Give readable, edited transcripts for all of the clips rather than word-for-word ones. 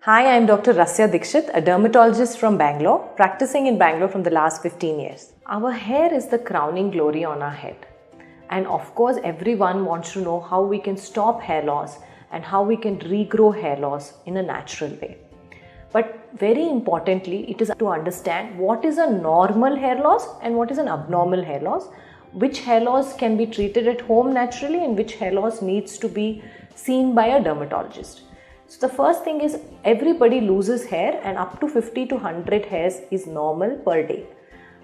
Hi, I'm Dr. Rasya Dikshit, a dermatologist from Bangalore, practicing in Bangalore from the last 15 years. Our hair is the crowning glory on our head. And of course, everyone wants to know how we can stop hair loss and how we can regrow hair loss in a natural way. But very importantly, it is to understand what is a normal hair loss and what is an abnormal hair loss, which hair loss can be treated at home naturally and which hair loss needs to be seen by a dermatologist. So the first thing is everybody loses hair and up to 50 to 100 hairs is normal per day.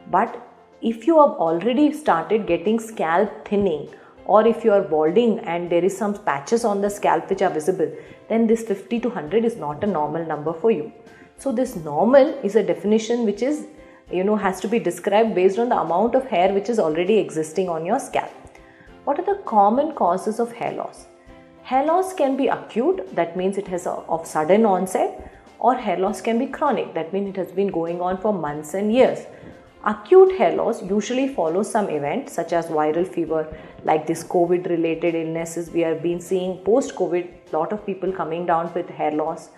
But if you have already started getting scalp thinning or if you are balding and there is some patches on the scalp which are visible, then this 50 to 100 is not a normal number for you. So this normal is a definition which is, has to be described based on the amount of hair which is already existing on your scalp. What are the common causes of hair loss? Hair loss can be acute, that means it has of sudden onset, or hair loss can be chronic, that means it has been going on for months and years. Acute hair loss usually follows some event such as viral fever, like this COVID related illnesses. We have been seeing post-COVID, lot of people coming down with hair loss,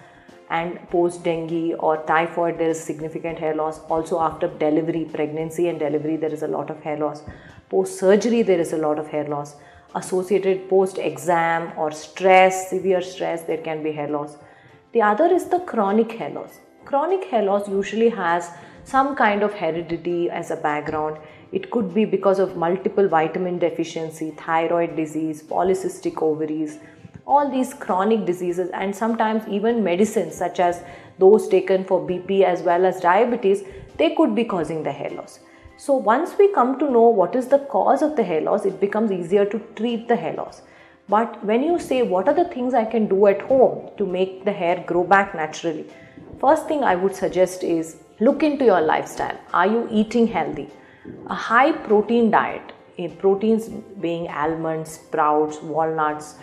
and post-dengue or typhoid there is significant hair loss. Also after delivery, pregnancy and delivery, there is a lot of hair loss. Post-surgery there is a lot of hair loss. Associated post-exam or stress, severe stress, there can be hair loss. The other is the chronic hair loss. Chronic hair loss usually has some kind of heredity as a background. It could be because of multiple vitamin deficiency, thyroid disease, polycystic ovaries, all these chronic diseases, and sometimes even medicines such as those taken for BP as well as diabetes, they could be causing the hair loss. So once we come to know what is the cause of the hair loss, it becomes easier to treat the hair loss. But when you say what are the things I can do at home to make the hair grow back naturally, first thing I would suggest is look into your lifestyle. Are you eating healthy? A high protein diet, proteins being almonds, sprouts, walnuts,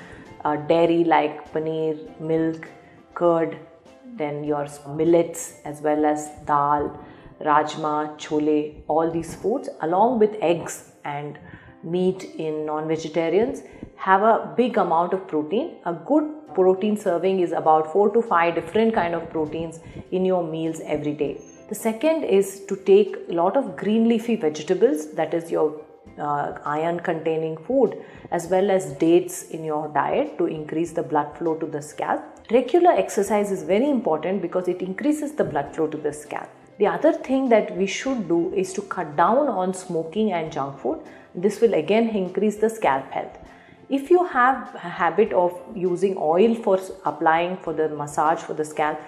dairy like paneer, milk, curd, then your millets as well as dal, rajma, chole, all these foods along with eggs and meat in non-vegetarians have a big amount of protein. A good protein serving is about 4 to 5 different kind of proteins in your meals every day. The second is to take a lot of green leafy vegetables, that is your iron containing food, as well as dates in your diet to increase the blood flow to the scalp. Regular exercise is very important because it increases the blood flow to the scalp. The other thing that we should do is to cut down on smoking and junk food. This will again increase the scalp health. If you have a habit of using oil for applying for the massage for the scalp,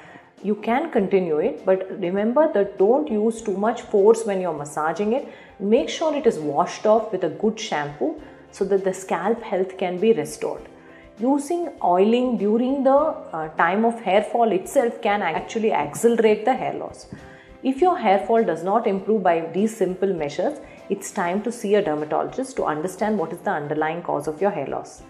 you can continue it, but remember that don't use too much force when you're massaging it. Make sure it is washed off with a good shampoo so that the scalp health can be restored. Using oiling during the time of hair fall itself can actually accelerate the hair loss. If your hair fall does not improve by these simple measures, it's time to see a dermatologist to understand what is the underlying cause of your hair loss.